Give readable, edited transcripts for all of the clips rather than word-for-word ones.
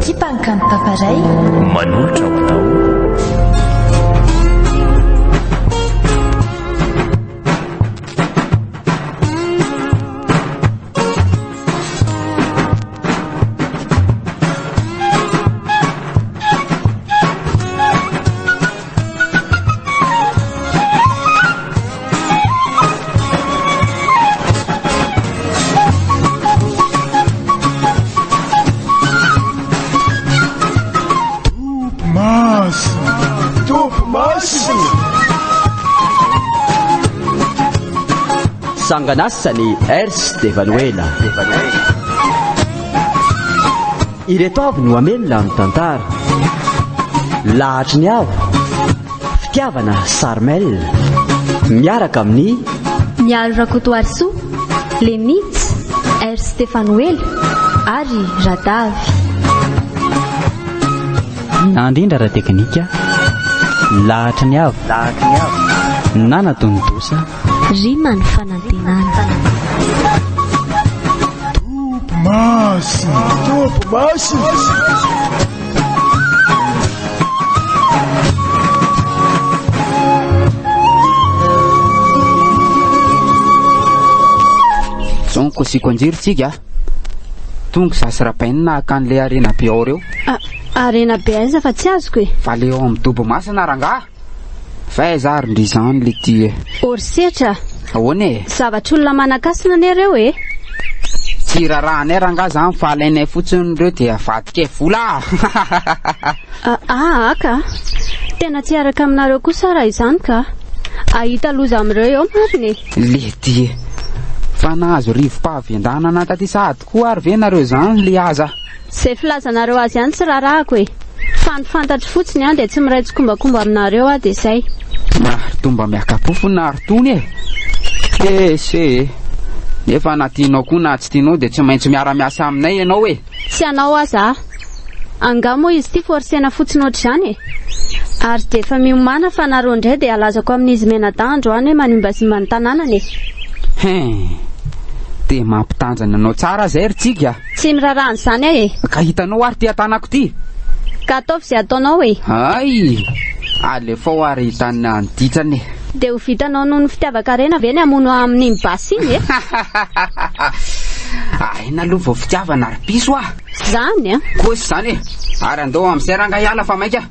tipankan paparay manolotra ho anao. Sanganasany Ers de Vanuela. Ireto avy no amelona amin'ny tantara. Lahatry ny avo, fitiavana Sarmel, miaraka amin'ny Mialo Rakotoarso, Lenitz, Ers de Vanuela ary Radavy. Nandrindra ra teknika, lahatry ny avo, nana tondosa, rima ny fanantenana. Topo masina. Zonko siko anjiry tsika tonga zasy rapainina akan'le arena be ao reo. Arena be aiza fa tsy azoko e. Fa le ao amin'ny dobo masina rangaha fa aiza ary ndrizany le ty Orisetra. ahoana e? Zavatr'olona manakasina nereo e. Tsy rahanay rangaha zany fa alainay fotsiny reo dia avadika vola. Aka tena tsy araka aminareo kosa raha izany ka ahita loza amin'ireo eo mariny. Le ty fa nahazo rivo-pahaviandanana taty sahady koa ary ve nareo zany le aza. Zay filazanareo azy ihany tsy rarahako e. Fantatry fotsiny any dia tsy miray tsikombakomba aminareo a dia izay. Tomba miakapofona ary tony e. Se nefa na tianao koa na tsy tianao dia tsy maintsy miara-miasa aminay ianao e. Tsy anao aza. Angamo izy ty forsena fotsiny ohatr'izany e. Ary dia efa miomana fa nareo indray dia alazako amin'izy menadandro any manimbasimba ny tanànany e. Dia mampitanjana anao tsara zay ry tsika. Tsy mirarahana izany e. Ka hitanao ary ty atanako ty. Ka ataovy izay ataonao e. Ay alefa ho ary hitana anditsany. Dia ho vitanao noho ny fitiavaka rena ve ny amono amin'iny basy iny e. Aina aloha vao fitiavana ary piso ah. Zany a. Kosy zany e. Ary andao amin'izay ranga hiala fa maika.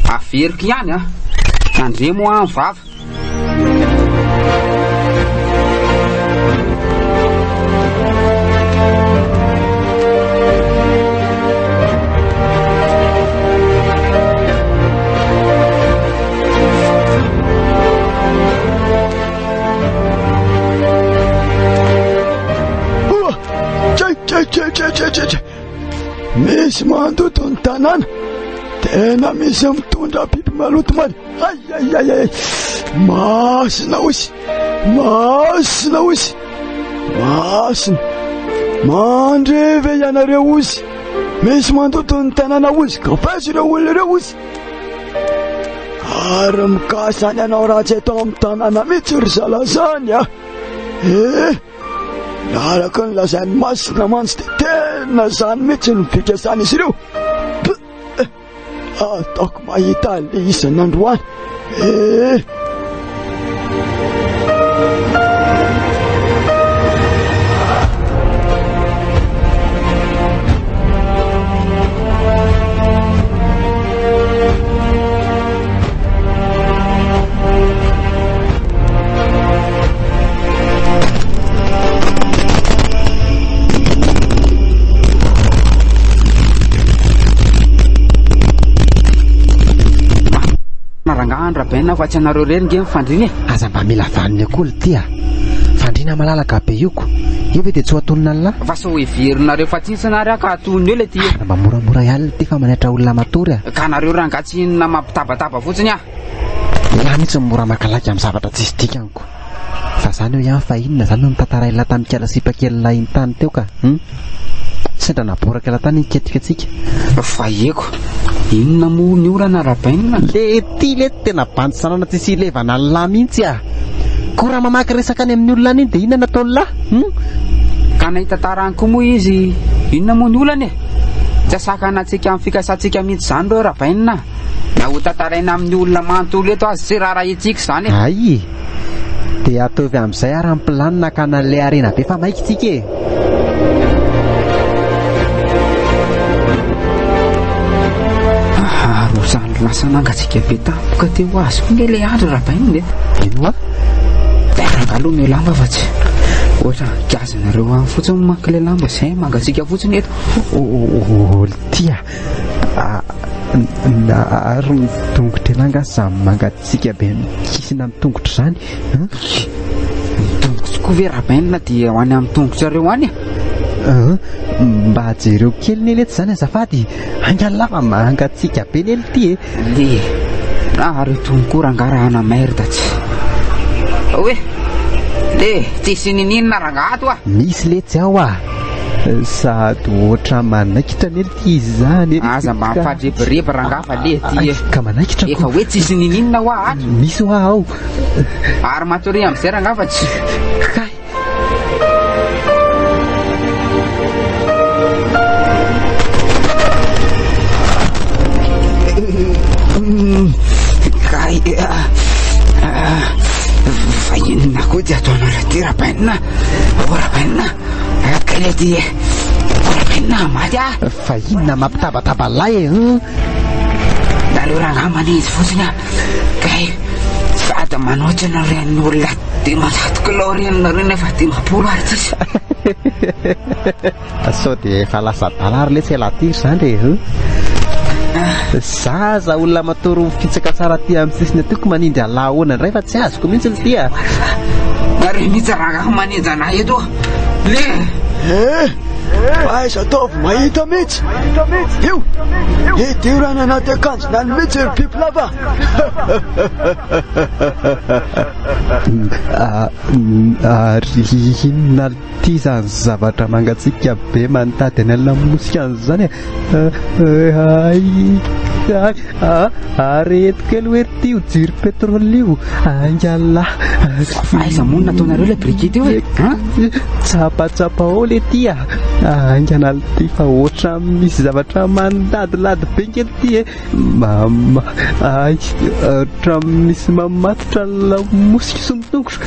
Averiko ihany a. Andremo amin'ny vava. Misy mandoto ny tanàna tena misy mitondra biby maloto many. Ay masina osy masina mandreve ianareo ozy. Misy mandoto ny tanàna ozy kapazy ireo olona ireo ozy ary mikasany anao raha tsy atao amin'ny tanàna mihitsy ry zalazany a. Araka ny lazainy masina mantsy dia tena zany mihitsy ny fikasana izy ireo. Ataoko mahita le isan'androany. Rangahandra baina fa tsy anareo reny nge mifandriny e. Aza mba mila vaniny akolo ty a. Fandrina malalaka be ioko. Io ve dia tsy ho atonina an'la. Fa so heverinareo fa tsy sanareo ka atony eo le ty. Mba moramora ihany ty fa manaitra olona matory a. Ka nareo rangatsinina mampitabataba fotsiny a. Laha mihitsy mora makalaky amin'ny zavatra tsisy dikaniko. Fa zany eo ihany fa inona zany no mitantara ila tamikala sipakely iny tany teo ka. Sendra naboraka ila tany iketika tsika. Fa eko inona mo ny orana rabainina. Le ty le tena bandy sanana tsisy ilevana la mihitsy a. Koa mamaky resaka any amin'ny olona iny dia inona natao la? Ka nahita tarany koa moa izy inona mo ny olana e. Tsy asakana antsika amin'ny fikasantsika mihitsy izany reo Rabaina. Na ho tantaraina amin'ny olona manontolo eto azy sy raharaha itsika izany. Ay, dia ataovy amin'izay ary amin'ny planina nakana an'ilay arena be fa maika tsika e. Rosany lasa nangatsika be tampoka teo azy koa ilay andro Rabaina. Ino a? Angaloha ny lamba fa tsy ohatra gazanareo amin'ny fotsiny maka ilay lamba izay mangatsika fotsiny eto. Tia ary mitongotra elanga samy mangatsika be mikisina amin'ny tongotra izany. Tongotra koa ve Rabaina dia ho any amin'ny tongotrareo any mba hajereo kely ny elety izany azafady. Angalava mangatsika be ny ely ty ary tongokoa rangarahana merda tsy hoe le tsisy nininona rangato misy letsy ao sady ohatra manaikitra ny ely ty izy zany. Aza mba mifadreborebo rangafa le ty ka manaikitra efa hoe tsisy nininona hoa misy hoa ao ary matory amin'izay rangafa tsy fa inona koa dia ataonareo ty Rabaina? Rabaina kale ty Rabaina maty fa inona mampitabataba lay daleo rangamana izy fotsiny kay sady manotrana ren'ny olona dimanjato kilao renina reny efa 50 ary tsisy sao dia efa lasa dala ary le tsy elaty izany zaza olona matoro fitsaka tsara ty amin'ny sisiny atoko manindry alahoana indray fa tsy azoko mihitsy ny tya ary mihitsy rangaha maninja anahy eto le fa aiza ataovy mahita mihitsy io idirana anaty akanjona ny mihitsy ry biby lava ary inona ty zany zavatra mangatsika be manotady any alamosika an'izany areto kely hoe ty ho jiry petroly io angala aiza monina ataonareo le brikety io tsapatsapa ao le ty angana ty fa ohatra misy zavatra mandadilady be kely ty ohatra misy mamatotra lamosika sy mitongotra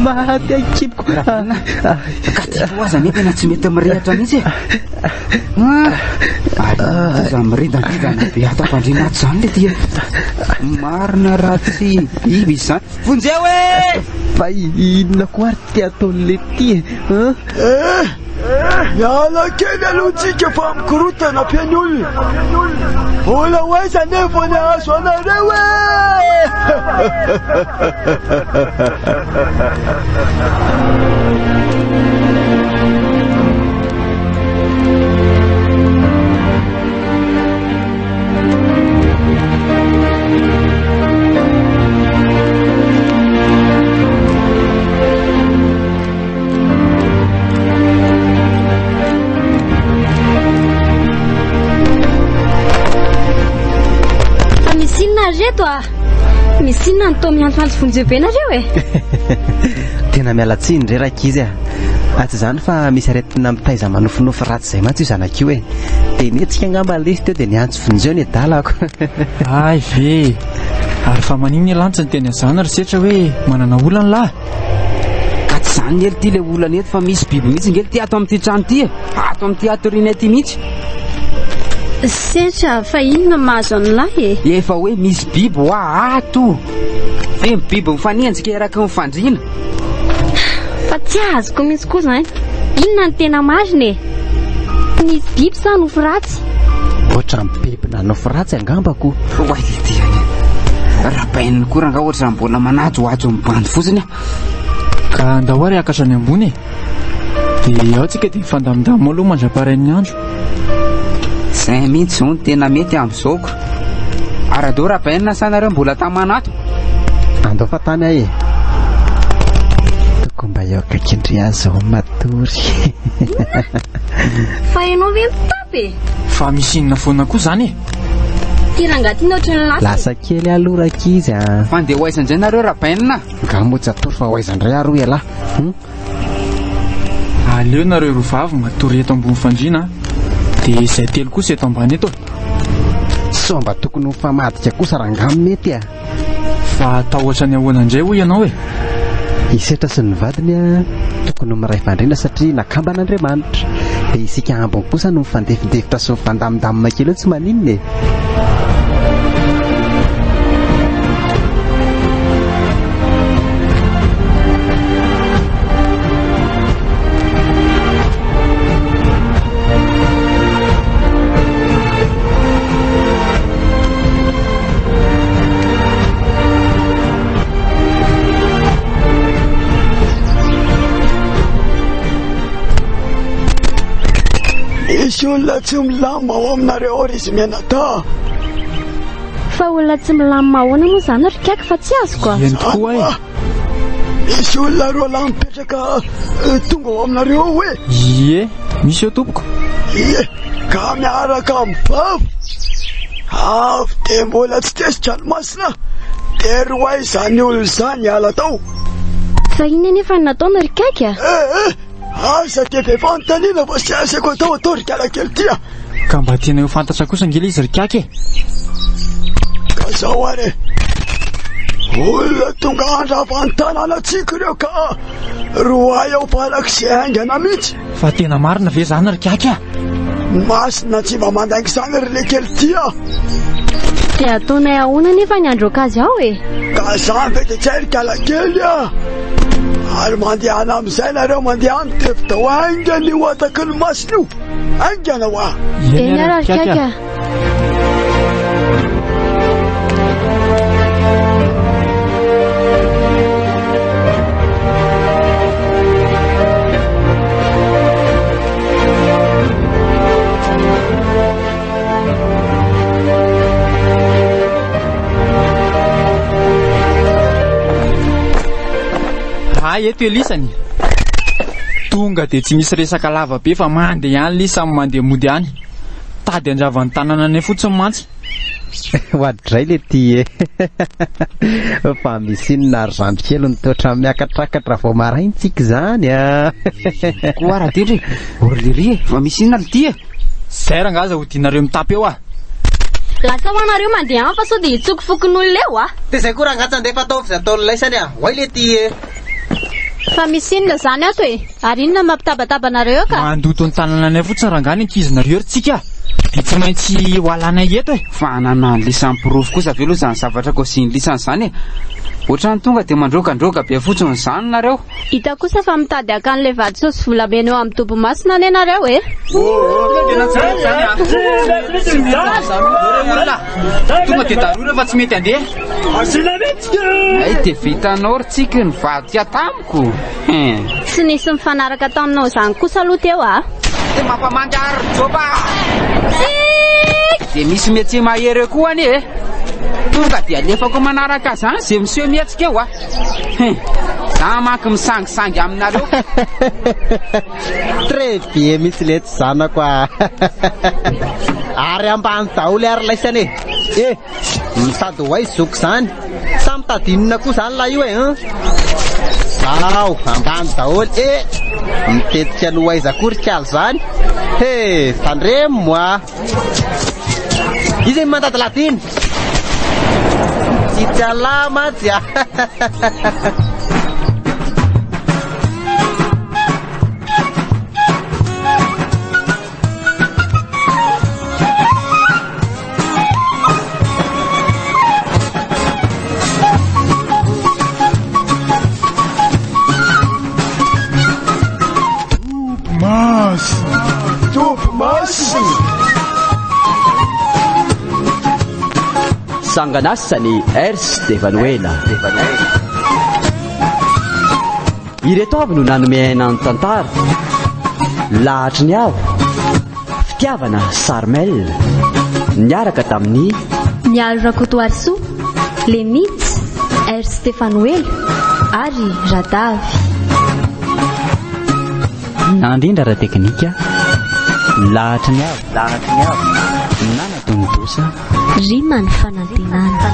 maty akipiko ka ty oaza ny tena tsy mety mirehatra mihitsy za miridandridana be atapandrimato zany le ty marina raha tsy biby izany vonjeo fa inona koa ary ty ataon'le ty miala kely alohantsika fa mikorotana ampiany olona vola hoaiza nefa ny azo anareo reto misy inona ny tao miantoanto vonjeo nareo tena mialatsiny reraka izy atsy zany fa misy aretina mitaiza manofinofy ratsy zay matsy io zanak'io dia netsika angamba lesy teo dia niantso vonjeo ny dalako ay ve ary fa maniny elantsy ny teny azany ry setra hoe manana olana lahy ka tsy zany ny ely ty le olana eto fa misy biby mihitsy ngely ty ato amin'ity trano ty ato amin'ity atoriana ty mihitsy setra fa inona mahazo an'lahy efa hoe misy biby hoa ato fe biby mifanianjika eraky mifandrina fa tsy azoko mihitsy koa zany inona ny tena mariny nisy biby sa nofo ratsy ohatra mibebina nofo ratsy angambako oaitiany Rabaina koa ranga ohatra mbola manajoajo mibandy fotsiny ka andahoary akatra ny ambony dia ao tsika dia mifandamindamo aloha mandra-parain'ny andro zay mihitsy zao ny tena mety amin'izao ary adeo Rabaina sanareo mbola tamanato andao fa tany ahy toko mba eo akaikindry azao matory fa ianao ve mitapy fa misy inona foana koa zany ty rangatina ohatry ny lasa kely aloraka izy fa ndeha ho aiza indray nareo Rabaina ngamotsy atory fa ho aiza indray aroy alahy Aleo nareo roa vavy matory eto ambony fandriana, dia izay telo kosa eto ambany eto. So mba tokony ho famadika kosa rangamo mety Fa atao ohatry ny ahoana indray hoy ianao e? Isetra sy ny vadiny tokony miray vandrena satria nakamban'Andriamanitra. Dia isika ambony kosa no mifandefindefitra sy mifandamindamina kely eo tsy maninona e. Misy olona tsy milama ao aminareo ry izy mianata. Fa olona tsy milama ahoana moa izany ry kaiky fa tsy azoko a. Eny tokoa e. Misy olona roa lahy mipetraka tonga ao aminareo hoe. Ie, misy eo tompoko. Ie, ka miaraka mivavy. Avy dia mbola tsy tesi-dranomasina. Dia roa izany olona izany ala tao. Fa iny nefa ny nataony ry kaiky a. Asa dia vehivantaniana fa sy asako atao ry kalakely tia. Ka mba tena ho fantatra kosa ngely izy ry kaiky. Ka zao are, olona tonga andravan-tanàna antsika ireo ka roa eo farak'izay aingana mihitsy. Fa tena marina ve zany ry kaiky? Masina tsy mba mandaingy izany ry le kely tia. Dia ataonay ahoana nefa ny andro akazy ao e. Ka zany ve dia tsy ry kalakely ary mandehana amin'izay nareo mandehany dia vidao aingana io ataky ny masina io. Aingana ho a. Eny ara ry kaiky a. Eto Elisany tonga dia tsy misy resaka lava be fa mandeha ihany Lisa mandeha mody ihany. Tady andravan'ny tanàna any fotsiny mantsy. Hoadray le ty fa misy inona ary zandry kely nitoetra miakatrakatra vao maraintsika zany Koa raha tendry orlerie fa misy inona le ty Zay rangaza ho tianareo mitapy eo Lasa ho anareo mandeha fa sao dia hitsoko fokon'olona eo Dia zay koa rangatsy andefa ataovy izay ataon'ny laisany hoay le ty Fa misy inona zany ato e? Ary inona mampitabataba nareo ka? Mandoto ny tanàna anay fotsiny rangany ankizinareo ry tsika. Dia tsy maintsy ho alanay eto e. Fa anana lisan'ny pirofo kosa ve aloha izany zavatra kosiany lisany izany Ohatrany tonga dia mandrogandroga be fotsiny izany nareo. Hita kosa fa mitady akan'ilay vadisosy volamena eo amin'ny tobo-masina ane nareo e. Tonga dia darora fa tsy mety handeha. Ay dia vitanao ry tsika ny vadika tamiko. Tsy nisy mifanaraka taminao izany kosa aloha teo a. Dia mampamangy ary joba. Dia misy metsy mahery koa ane Tonga dia alefako manaraka zany izay miseho mihetsika eo Za manko misangisangy aminareo. Très bien misy letsy zanako Ary ambany daholo ary laisany mitady ho ay zoko zany. Sa mitadinina koa zany laha io Ao ambany daholo mitetika no aiza koa rikaly zany. Fandremo moa. Izy mandady latiny. Tsy alama tsy Sanganasany Ers de Vanuela. Ireto avy no nanome ny tantara. Lahatry ny avo fitiavana Sarmel niaraka tamin'ny Mialo Rakotoarisoa, Lenitsy, Ers de Vanuela ary Radavy. Nandrindra ra teknika. Lahatry ny avo Nana Tondosa Rima ny fanantenana.